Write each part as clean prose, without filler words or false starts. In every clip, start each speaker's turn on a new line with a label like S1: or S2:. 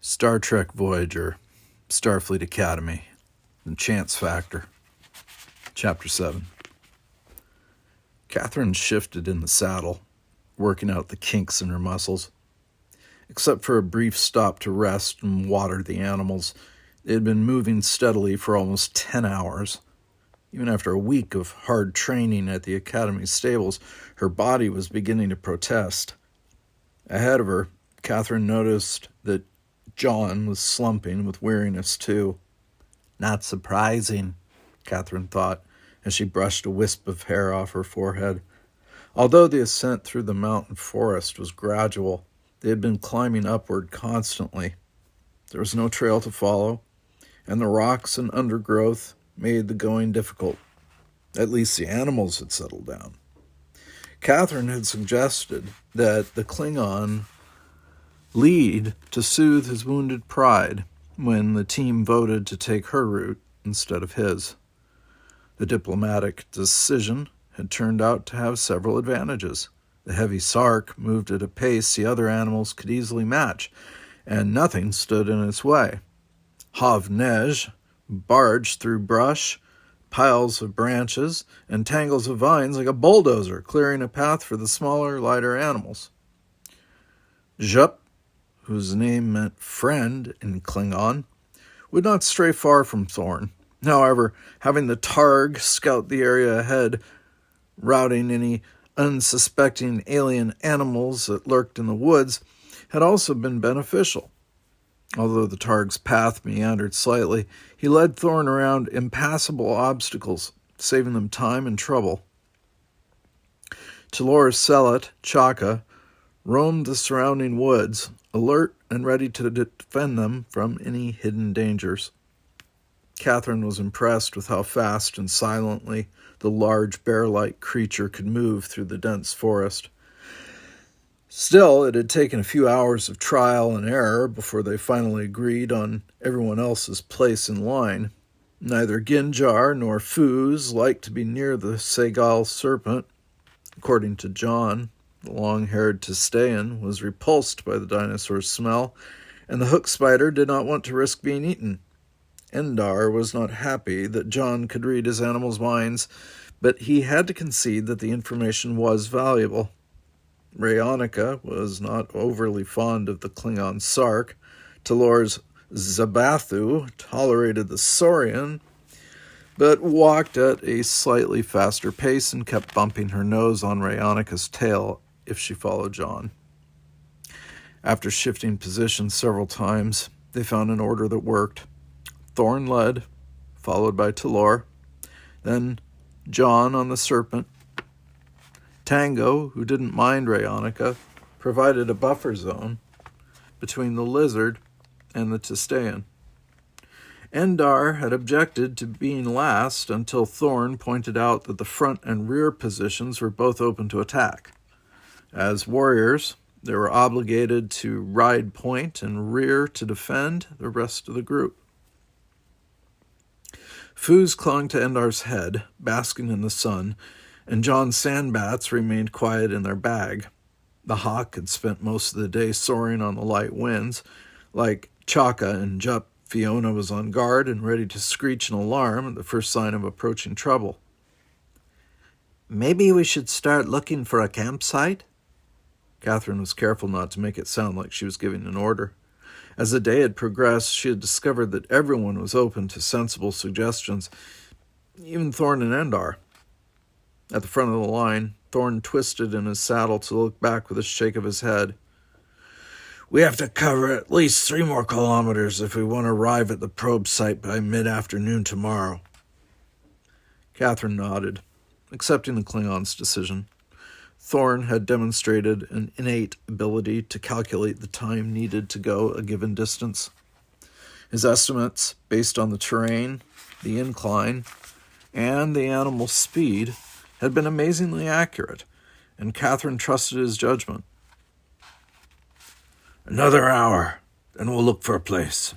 S1: Star Trek Voyager, Starfleet Academy, The Chance Factor. Chapter 7. Kathryn shifted in the saddle, working out the kinks in her muscles. Except for a brief stop to rest and water the animals, they had been moving steadily for almost 10 hours. Even after a week of hard training at the Academy stables, her body was beginning to protest. Ahead of her, Kathryn noticed that John was slumping with weariness too. Not surprising, Kathryn thought, as she brushed a wisp of hair off her forehead. Although the ascent through the mountain forest was gradual, they had been climbing upward constantly. There was no trail to follow, and the rocks and undergrowth made the going difficult. At least the animals had settled down. Kathryn had suggested that the Klingon lead to soothe his wounded pride when the team voted to take her route instead of his. The diplomatic decision had turned out to have several advantages. The heavy sark moved at a pace the other animals could easily match, and nothing stood in its way. Hav-Nej barged through brush, piles of branches, and tangles of vines like a bulldozer, clearing a path for the smaller, lighter animals. Jup, whose name meant friend in Klingon, would not stray far from Thorn. However, having the Targ scout the area ahead, routing any unsuspecting alien animals that lurked in the woods, had also been beneficial. Although the Targ's path meandered slightly, he led Thorn around impassable obstacles, saving them time and trouble. Talor's Celat, Chaka, roamed the surrounding woods, alert and ready to defend them from any hidden dangers. Kathryn was impressed with how fast and silently the large bear-like creature could move through the dense forest. Still, it had taken a few hours of trial and error before they finally agreed on everyone else's place in line. Neither Ginjar nor Foos liked to be near the Segal serpent. According to John, the long-haired Testayan was repulsed by the dinosaur's smell, and the hook spider did not want to risk being eaten. Endar was not happy that John could read his animals' minds, but he had to concede that the information was valuable. Rhayonica was not overly fond of the Klingon Sark. Talor's Zabathu tolerated the Saurian, but walked at a slightly faster pace and kept bumping her nose on Rhaonica's tail if she followed John. After shifting positions several times, they found an order that worked. Thorn led, followed by Talor, then John on the serpent. Tango, who didn't mind Rhayonica, provided a buffer zone between the lizard and the Testayan. Endar had objected to being last until Thorn pointed out that the front and rear positions were both open to attack. As warriors, they were obligated to ride point and rear to defend the rest of the group. Foos clung to Endar's head, basking in the sun, and John's sandbats remained quiet in their bag. The hawk had spent most of the day soaring on the light winds. Like Chaka and Jup, Fiona was on guard and ready to screech an alarm at the first sign of approaching trouble. "Maybe we should start looking for a campsite?" Kathryn was careful not to make it sound like she was giving an order. As the day had progressed, she had discovered that everyone was open to sensible suggestions, even Thorn and Endar. At the front of the line, Thorn twisted in his saddle to look back with a shake of his head. "We have to cover at least 3 more kilometers if we want to arrive at the probe site by mid-afternoon tomorrow." Kathryn nodded, accepting the Klingon's decision. Thorn had demonstrated an innate ability to calculate the time needed to go a given distance. His estimates, based on the terrain, the incline, and the animal's speed, had been amazingly accurate, and Kathryn trusted his judgment. "Another hour, then we'll look for a place."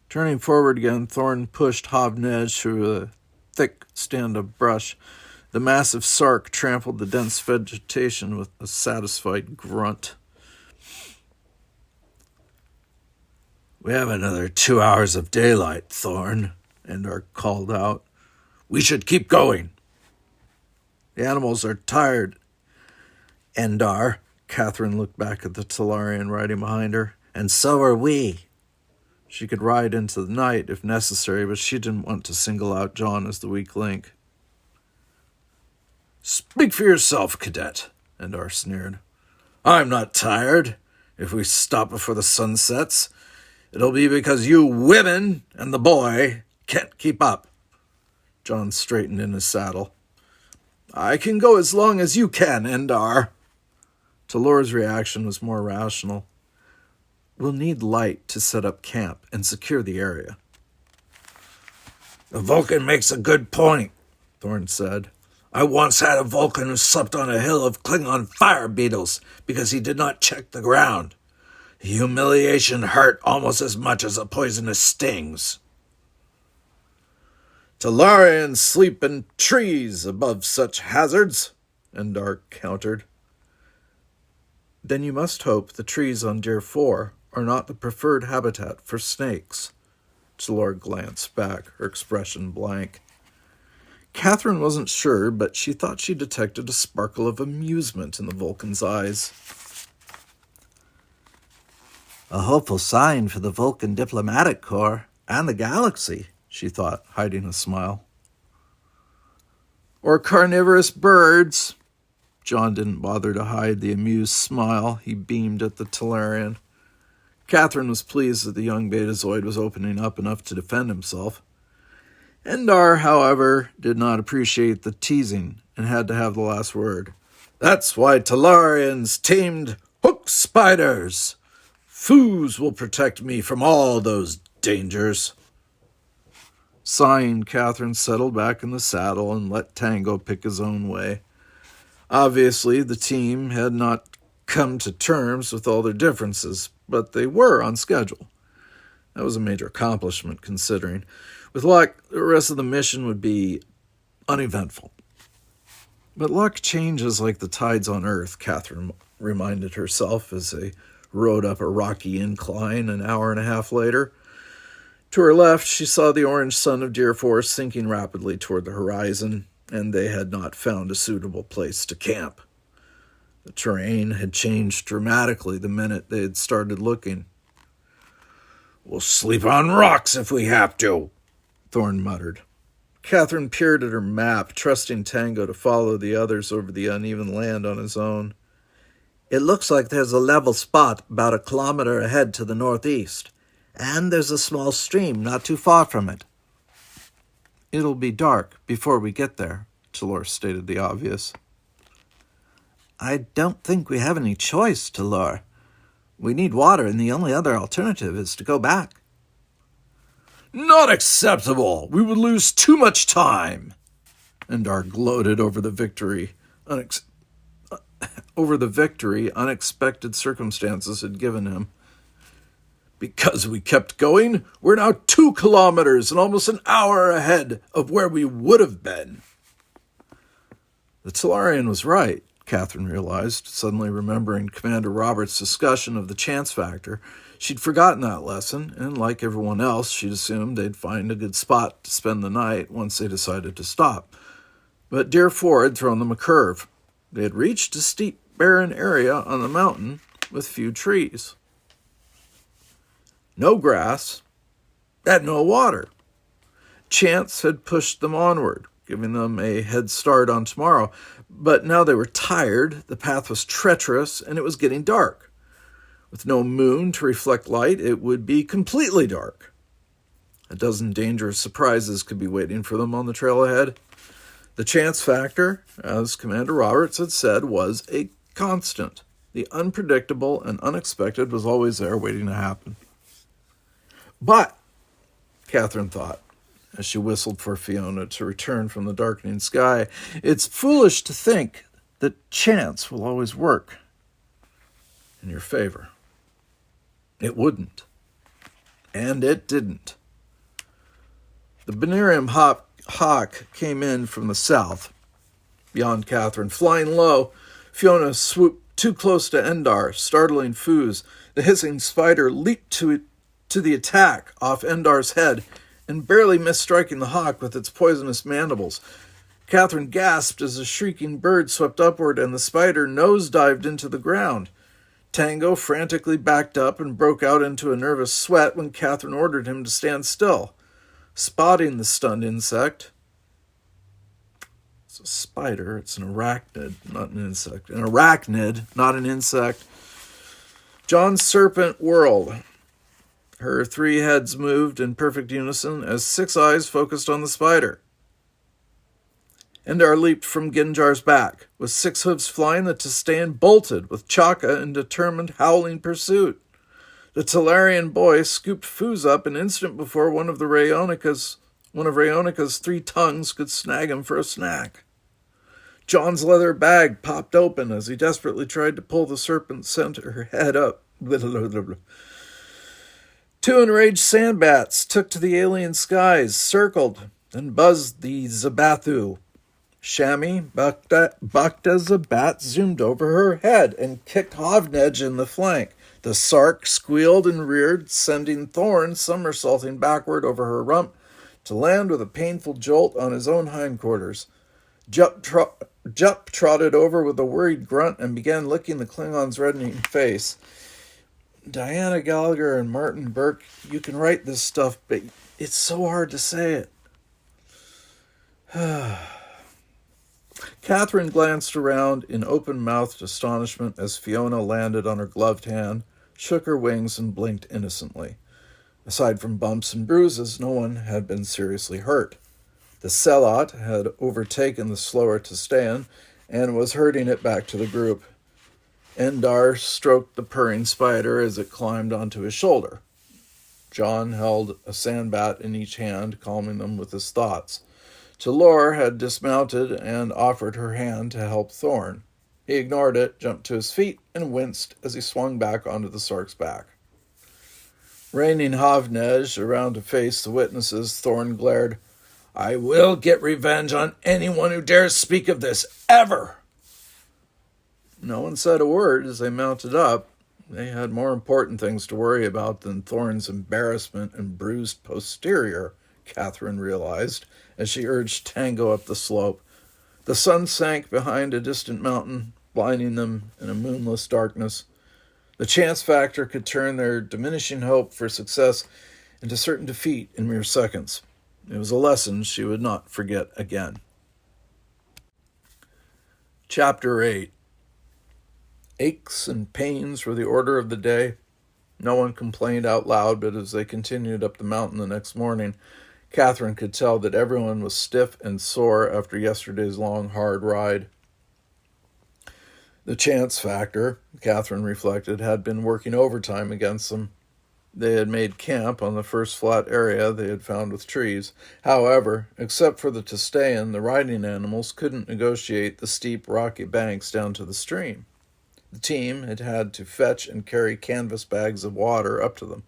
S1: Turning forward again, Thorn pushed Hav-Nej through a thick stand of brush. The massive sark trampled the dense vegetation with a satisfied grunt. We have another 2 hours of daylight, Thorn, Endar called out. We should keep going. The animals are tired, Endar. Kathryn looked back at the Talarian riding behind her. And so are we. She could ride into the night if necessary, but she didn't want to single out John as the weak link. Speak for yourself, cadet, Endar sneered. I'm not tired. If we stop before the sun sets, it'll be because you women and the boy can't keep up. John straightened in his saddle. I can go as long as you can, Endar. Talor's reaction was more rational. We'll need light to set up camp and secure the area. The Vulcan makes a good point, Thorn said. I once had a Vulcan who slept on a hill of Klingon fire beetles because he did not check the ground. The humiliation hurt almost as much as the poisonous stings. Talarians sleep in trees above such hazards, Endar countered. Then you must hope the trees on Deer 4 are not the preferred habitat for snakes. Talor glanced back, her expression blank. Kathryn wasn't sure, but she thought she detected a sparkle of amusement in the Vulcan's eyes. A hopeful sign for the Vulcan diplomatic corps and the galaxy, she thought, hiding a smile. Or carnivorous birds. John didn't bother to hide the amused smile he beamed at the Talarian. Kathryn was pleased that the young Betazoid was opening up enough to defend himself. Endar, however, did not appreciate the teasing and had to have the last word. That's why Talarians tamed hook spiders. Foos will protect me from all those dangers. Sighing, Kathryn settled back in the saddle and let Tango pick his own way. Obviously, the team had not come to terms with all their differences, but they were on schedule. That was a major accomplishment, considering. With luck, the rest of the mission would be uneventful. But luck changes like the tides on Earth, Kathryn reminded herself as they rode up a rocky incline an hour and a half later. To her left, she saw the orange sun of Deer 4 sinking rapidly toward the horizon, and they had not found a suitable place to camp. The terrain had changed dramatically the minute they had started looking. We'll sleep on rocks if we have to, Thorn muttered. Kathryn peered at her map, trusting Tango to follow the others over the uneven land on his own. It looks like there's a level spot about 1 kilometer ahead to the northeast, and there's a small stream not too far from it. It'll be dark before we get there, Talor stated the obvious. I don't think we have any choice, Talor. We need water, and the only other alternative is to go back. Not acceptable! We would lose too much time! Endar gloated over the victory. Unexpected circumstances had given him. Because we kept going, we're now 2 kilometers and almost an hour ahead of where we would have been. The Talarian was right, Kathryn realized, suddenly remembering Commander Roberts' discussion of the chance factor. She'd forgotten that lesson, and like everyone else, she'd assumed they'd find a good spot to spend the night once they decided to stop. But Deer 4 had thrown them a curve. They had reached a steep, barren area on the mountain with few trees. No grass, and no water. Chance had pushed them onward, giving them a head start on tomorrow. But now they were tired, the path was treacherous, and it was getting dark. With no moon to reflect light, it would be completely dark. A dozen dangerous surprises could be waiting for them on the trail ahead. The chance factor, as Commander Roberts had said, was a constant. The unpredictable and unexpected was always there waiting to happen. But, Kathryn thought, as she whistled for Fiona to return from the darkening sky, it's foolish to think that chance will always work in your favor. It wouldn't. And it didn't. The Benirium hawk came in from the south. Beyond Kathryn, flying low, Fiona swooped too close to Endar, startling Foos. The hissing spider leaped to to the attack off Endar's head and barely missed striking the hawk with its poisonous mandibles. Kathryn gasped as the shrieking bird swept upward and the spider nosedived into the ground. Tango frantically backed up and broke out into a nervous sweat when Kathryn ordered him to stand still. Spotting the stunned insect, it's a spider, it's an arachnid, not an insect. An arachnid, not an insect. John's serpent whirled. Her 3 heads moved in perfect unison as 6 eyes focused on the spider. Endar leaped from Ginjar's back. With 6 hooves flying, the Tistain bolted with Chaka in determined, howling pursuit. The Talarian boy scooped Foos up an instant before one of Rayonica's 3 tongues could snag him for a snack. John's leather bag popped open as he desperately tried to pull the serpent's center head up. 2 enraged sandbats took to the alien skies, circled, and buzzed the Zabathu. Shami, bucked as a bat, zoomed over her head and kicked Hovnej in the flank. The Sark squealed and reared, sending Thorn somersaulting backward over her rump to land with a painful jolt on his own hindquarters. Jup trotted over with a worried grunt and began licking the Klingon's reddening face. Diana Gallagher and Martin Burke, you can write this stuff, but it's so hard to say it. Kathryn glanced around in open-mouthed astonishment as Fiona landed on her gloved hand, shook her wings, and blinked innocently. Aside from bumps and bruises, no one had been seriously hurt. The Selot had overtaken the slower Tistain and was herding it back to the group. Endar stroked the purring spider as it climbed onto his shoulder. John held a sandbat in each hand, calming them with his thoughts. Talor had dismounted and offered her hand to help Thorn. He ignored it, jumped to his feet, and winced as he swung back onto the Sark's back. Reining Hovnej around to face the witnesses, Thorn glared, "I will get revenge on anyone who dares speak of this, ever!" No one said a word as they mounted up. They had more important things to worry about than Thorn's embarrassment and bruised posterior, Kathryn realized, as she urged Tango up the slope. The sun sank behind a distant mountain, blinding them in a moonless darkness. The chance factor could turn their diminishing hope for success into certain defeat in mere seconds. It was a lesson she would not forget again. Chapter 8. Aches and pains were the order of the day. No one complained out loud, but as they continued up the mountain the next morning, Kathryn could tell that everyone was stiff and sore after yesterday's long, hard ride. The chance factor, Kathryn reflected, had been working overtime against them. They had made camp on the first flat area they had found with trees. However, except for the Tistain, the riding animals couldn't negotiate the steep, rocky banks down to the stream. The team had had to fetch and carry canvas bags of water up to them.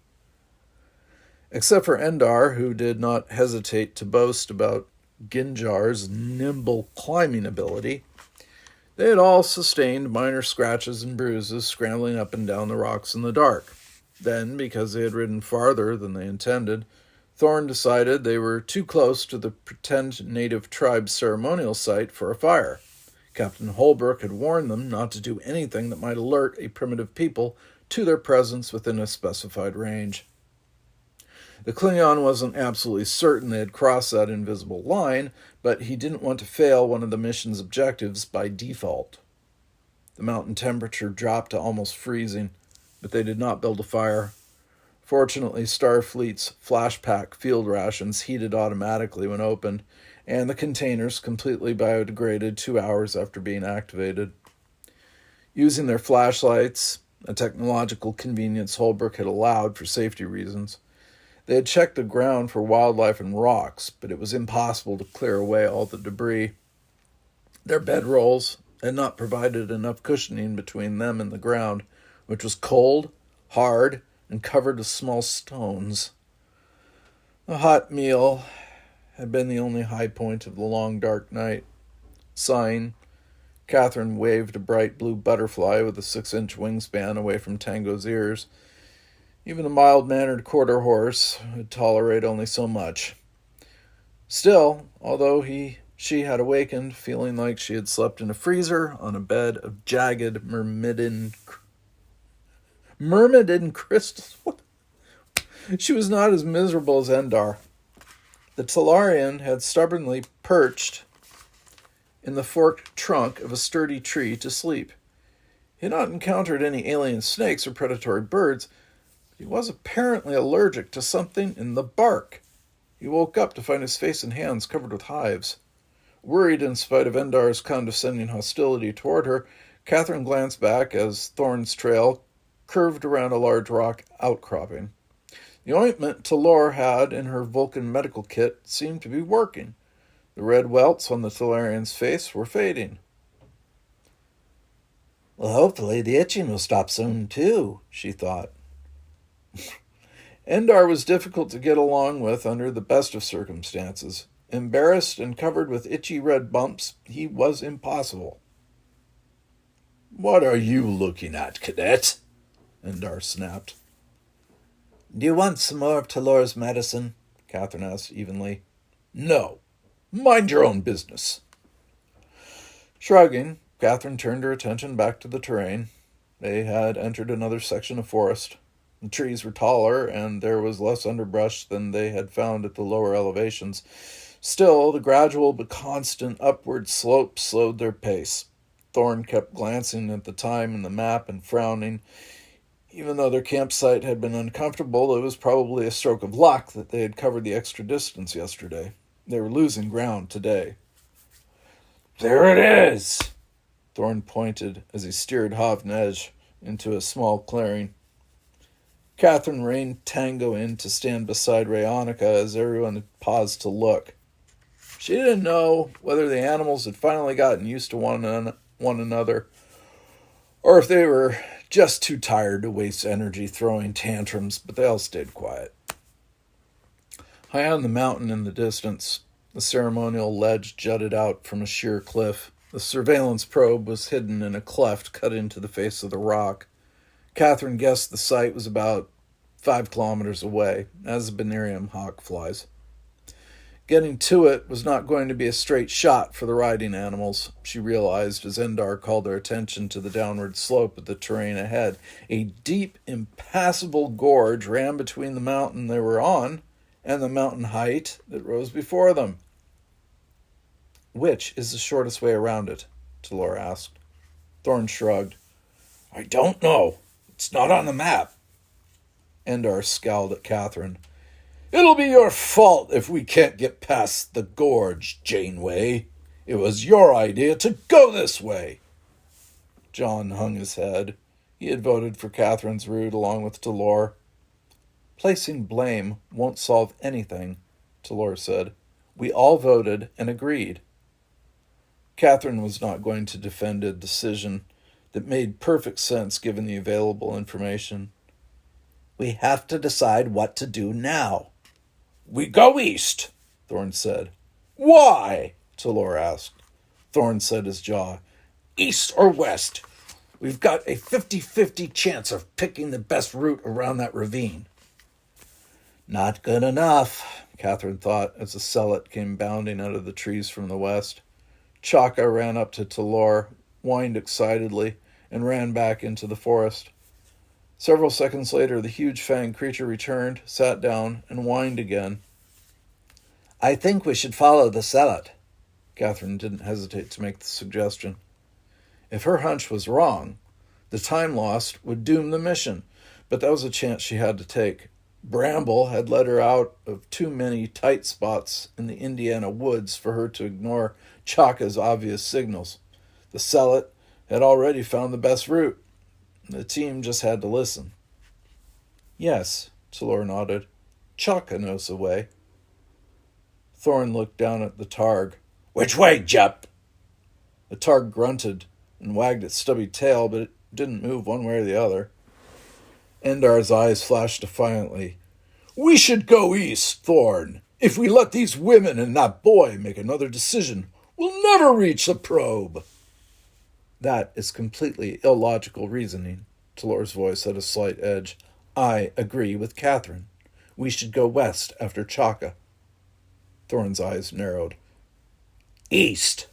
S1: Except for Endar, who did not hesitate to boast about Ginjar's nimble climbing ability, they had all sustained minor scratches and bruises scrambling up and down the rocks in the dark. Then, because they had ridden farther than they intended, Thorn decided they were too close to the pretend native tribe's ceremonial site for a fire. Captain Holbrook had warned them not to do anything that might alert a primitive people to their presence within a specified range. The Klingon wasn't absolutely certain they had crossed that invisible line, but he didn't want to fail one of the mission's objectives by default. The mountain temperature dropped to almost freezing, but they did not build a fire. Fortunately, Starfleet's flashpack field rations heated automatically when opened, and the containers completely biodegraded 2 hours after being activated. Using their flashlights, a technological convenience Holbrook had allowed for safety reasons, they had checked the ground for wildlife and rocks, but it was impossible to clear away all the debris. Their bedrolls had not provided enough cushioning between them and the ground, which was cold, hard, and covered with small stones. A hot meal had been the only high point of the long, dark night. Sighing, Kathryn waved a bright blue butterfly with a 6-inch wingspan away from Tango's ears. Even the mild-mannered quarter horse would tolerate only so much. Still, although she had awakened feeling like she had slept in a freezer on a bed of jagged myrmidon crystals, she was not as miserable as Endar. The Talarian had stubbornly perched in the forked trunk of a sturdy tree to sleep. He had not encountered any alien snakes or predatory birds, but he was apparently allergic to something in the bark. He woke up to find his face and hands covered with hives. Worried in spite of Endar's condescending hostility toward her, Kathryn glanced back as Thorn's trail curved around a large rock outcropping. The ointment Talor had in her Vulcan medical kit seemed to be working. The red welts on the Talarian's face were fading.
S2: Well, hopefully the itching will stop soon, too, she thought.
S1: Endar was difficult to get along with under the best of circumstances. Embarrassed and covered with itchy red bumps, he was impossible.
S3: "What are you looking at, cadet?" Endar snapped.
S2: Do you want some more of Talor's medicine? Kathryn asked evenly.
S3: No. Mind your own business.
S1: Shrugging, Kathryn turned her attention back to the terrain. They had entered another section of forest. The trees were taller, and there was less underbrush than they had found at the lower elevations. Still, the gradual but constant upward slope slowed their pace. Thorn kept glancing at the time in the map and frowning. Even though their campsite had been uncomfortable, it was probably a stroke of luck that they had covered the extra distance yesterday. They were losing ground today.
S3: "There it is!"
S1: Thorn pointed as he steered Havnej into a small clearing. Kathryn reined Tango in to stand beside Rhaonica as everyone had paused to look. She didn't know whether the animals had finally gotten used to one another, or if they were just too tired to waste energy throwing tantrums, but they all stayed quiet. High on the mountain in the distance, the ceremonial ledge jutted out from a sheer cliff. The surveillance probe was hidden in a cleft cut into the face of the rock. Kathryn guessed the site was about 5 kilometers away, as a Benirium hawk flies. Getting to it was not going to be a straight shot for the riding animals, she realized as Endar called their attention to the downward slope of the terrain ahead. A deep, impassable gorge ran between the mountain they were on and the mountain height that rose before them. Which is the shortest way around it? Talor asked. Thorn shrugged.
S3: I don't know. It's not on the map.
S1: Endar scowled at Kathryn.
S3: It'll be your fault if we can't get past the gorge, Janeway. It was your idea to go this way.
S1: John hung his head. He had voted for Kathryn's route along with Talor. Placing blame won't solve anything, Talor said. We all voted and agreed. Kathryn was not going to defend a decision that made perfect sense given the available information.
S2: We have to decide what to do now.
S3: We go east,
S1: Thorn said.
S3: Why?
S1: Talor asked.
S3: Thorn set his jaw. East or west? We've got a 50-50 chance of picking the best route around that ravine.
S2: Not good enough,
S1: Kathryn thought as the Sellet came bounding out of the trees from the west. Chaka ran up to Talor, whined excitedly, and ran back into the forest. Several seconds later, the huge-fanged creature returned, sat down, and whined again.
S2: I think we should follow the Sellet.
S1: Kathryn didn't hesitate to make the suggestion. If her hunch was wrong, the time lost would doom the mission, but that was a chance she had to take. Bramble had led her out of too many tight spots in the Indiana woods for her to ignore Chaka's obvious signals. The Sellet had already found the best route. The team just had to listen. Yes, Talor nodded. Chaka knows the way. Thorn looked down at the Targ.
S3: Which way, Jup?
S1: The Targ grunted and wagged its stubby tail, but it didn't move one way or the other. Endar's eyes flashed defiantly. We should go east, Thorn. If we let these women and that boy make another decision, we'll never reach the probe. That is completely illogical reasoning. Talor's voice had a slight edge. I agree with Kathryn. We should go west after Chaka. Thorn's eyes narrowed.
S3: East!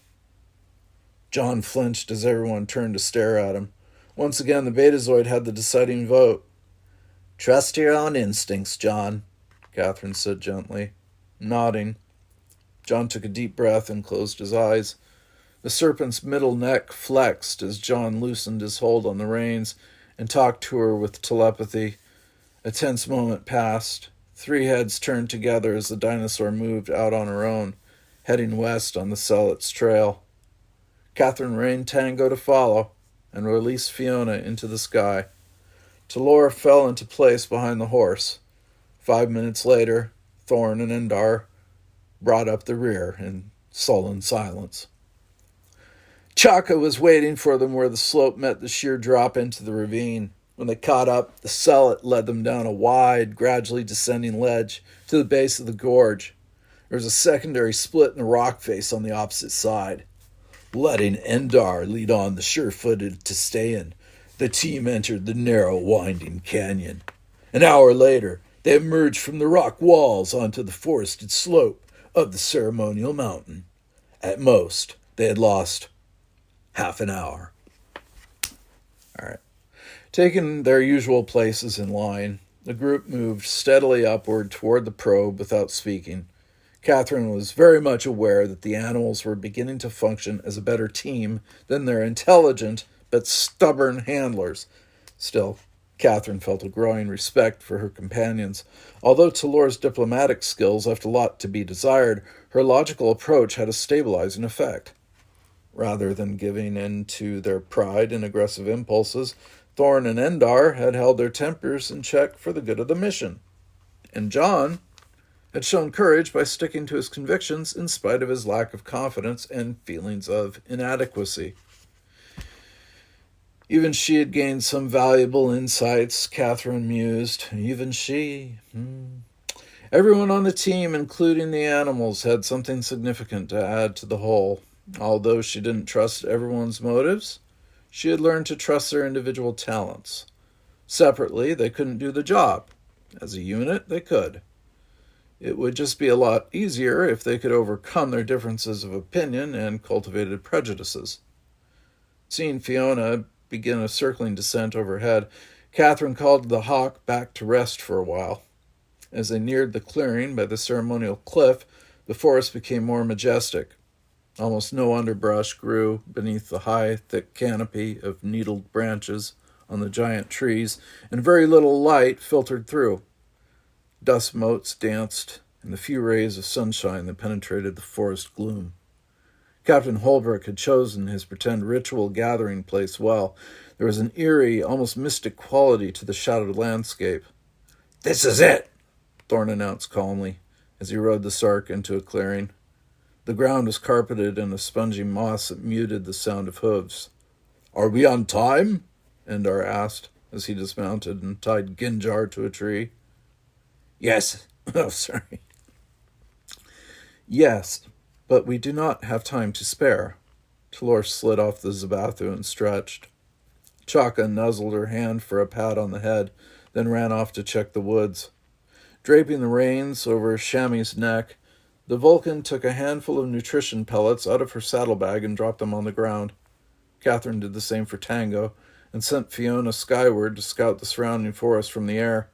S1: John flinched as everyone turned to stare at him. Once again, the Betazoid had the deciding vote.
S2: Trust your own instincts, John,
S1: Kathryn said gently. Nodding, John took a deep breath and closed his eyes. The serpent's middle neck flexed as John loosened his hold on the reins and talked to her with telepathy. A tense moment passed. 3 heads turned together as the dinosaur moved out on her own, heading west on the Sellett's trail. Kathryn reined Tango to follow and released Fiona into the sky. Talora fell into place behind the horse. 5 minutes later, Thorn and Endar brought up the rear in sullen silence. Chaka was waiting for them where the slope met the sheer drop into the ravine. When they caught up, the Sellet led them down a wide, gradually descending ledge to the base of the gorge. There was a secondary split in the rock face on the opposite side. Letting Endar lead on the sure-footed to stay in, the team entered the narrow, winding canyon. An hour later, they emerged from the rock walls onto the forested slope of the ceremonial mountain. At most, they had lost half an hour. All right. Taking their usual places in line, the group moved steadily upward toward the probe without speaking. Kathryn was very much aware that the animals were beginning to function as a better team than their intelligent but stubborn handlers. Still, Kathryn felt a growing respect for her companions. Although Talora's diplomatic skills left a lot to be desired, her logical approach had a stabilizing effect. Rather than giving in to their pride and aggressive impulses, Thorn and Endar had held their tempers in check for the good of the mission. And John had shown courage by sticking to his convictions in spite of his lack of confidence and feelings of inadequacy. Even she had gained some valuable insights, Kathryn mused. Even she. Everyone on the team, including the animals, had something significant to add to the whole. Although she didn't trust everyone's motives, she had learned to trust their individual talents. Separately, they couldn't do the job. As a unit, they could. It would just be a lot easier if they could overcome their differences of opinion and cultivated prejudices. Seeing Fiona begin a circling descent overhead, Kathryn called the hawk back to rest for a while. As they neared the clearing by the ceremonial cliff, the forest became more majestic. Almost no underbrush grew beneath the high, thick canopy of needled branches on the giant trees, and very little light filtered through. Dust motes danced in the few rays of sunshine that penetrated the forest gloom. Captain Holbrook had chosen his pretend ritual gathering place well. There was an eerie, almost mystic quality to the shadowed landscape.
S3: "This is it,"
S1: Thorn announced calmly as he rode the Sark into a clearing. The ground was carpeted in a spongy moss that muted the sound of hooves.
S3: "Are we on time?"
S1: Endar asked as he dismounted and tied Ginjar to a tree.
S3: "Yes."
S1: Oh, sorry. Yes, but we do not have time to spare. Talora slid off the Zabathu and stretched. Chaka nuzzled her hand for a pat on the head, then ran off to check the woods. Draping the reins over Shammy's neck, the Vulcan took a handful of nutrition pellets out of her saddlebag and dropped them on the ground. Kathryn did the same for Tango and sent Fiona skyward to scout the surrounding forest from the air.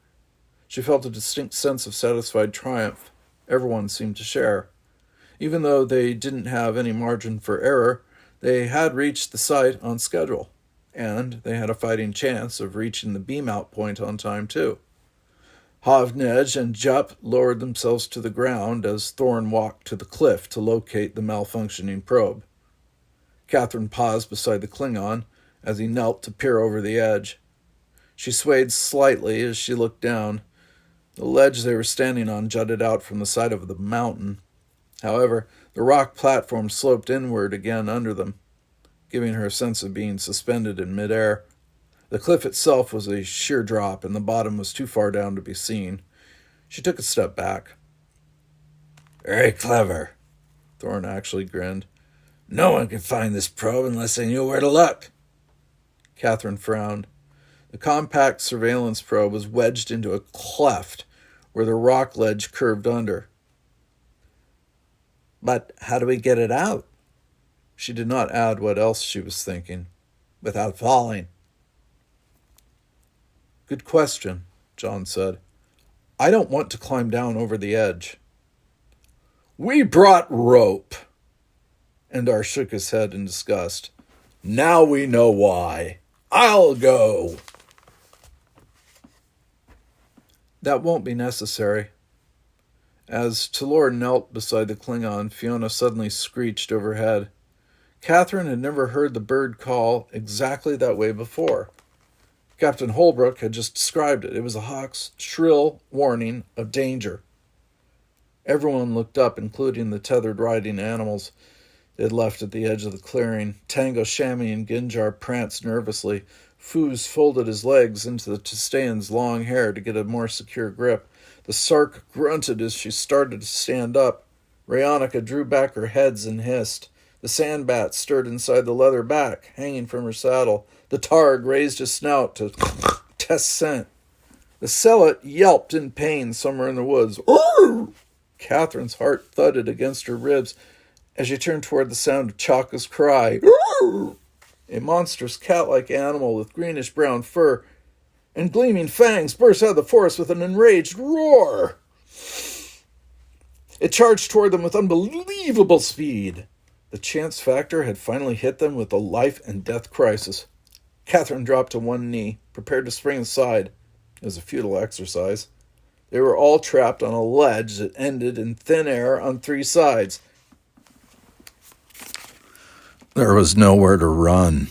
S1: She felt a distinct sense of satisfied triumph. Everyone seemed to share. Even though they didn't have any margin for error, they had reached the site on schedule, and they had a fighting chance of reaching the beam-out point on time, too. Havnej and Jup lowered themselves to the ground as Thorn walked to the cliff to locate the malfunctioning probe. Kathryn paused beside the Klingon as he knelt to peer over the edge. She swayed slightly as she looked down. The ledge they were standing on jutted out from the side of the mountain. However, the rock platform sloped inward again under them, giving her a sense of being suspended in midair. The cliff itself was a sheer drop, and the bottom was too far down to be seen. She took a step back.
S3: "Very clever."
S1: Thorn actually grinned.
S3: "No one could find this probe unless they knew where to look."
S1: Kathryn frowned. A compact surveillance probe was wedged into a cleft where the rock ledge curved under.
S2: But how do we get it out?
S1: She did not add what else she was thinking.
S2: Without falling.
S1: Good question, John said. I don't want to climb down over the edge.
S3: We brought rope. Endar shook his head in disgust. Now we know why. I'll go.
S1: That won't be necessary. As Talor knelt beside the Klingon, Fiona suddenly screeched overhead. Kathryn had never heard the bird call exactly that way before. Captain Holbrook had just described it. It was a hawk's shrill warning of danger. Everyone looked up, including the tethered riding animals they had left at the edge of the clearing. Tango, Shami, and Ginjar pranced nervously. Foos folded his legs into the Tustayan's long hair to get a more secure grip. The Sark grunted as she started to stand up. Rhaonica drew back her heads and hissed. The Sandbat stirred inside the leather back, hanging from her saddle. The Targ raised his snout to test scent. The Sellet yelped in pain somewhere in the woods. Urgh! Kathryn's heart thudded against her ribs as she turned toward the sound of Chaka's cry. Urgh! A monstrous cat-like animal with greenish-brown fur and gleaming fangs burst out of the forest with an enraged roar. It charged toward them with unbelievable speed. The chance factor had finally hit them with a life-and-death crisis. Kathryn dropped to one knee, prepared to spring aside. It was a futile exercise. They were all trapped on a ledge that ended in thin air on three sides. There was nowhere to run.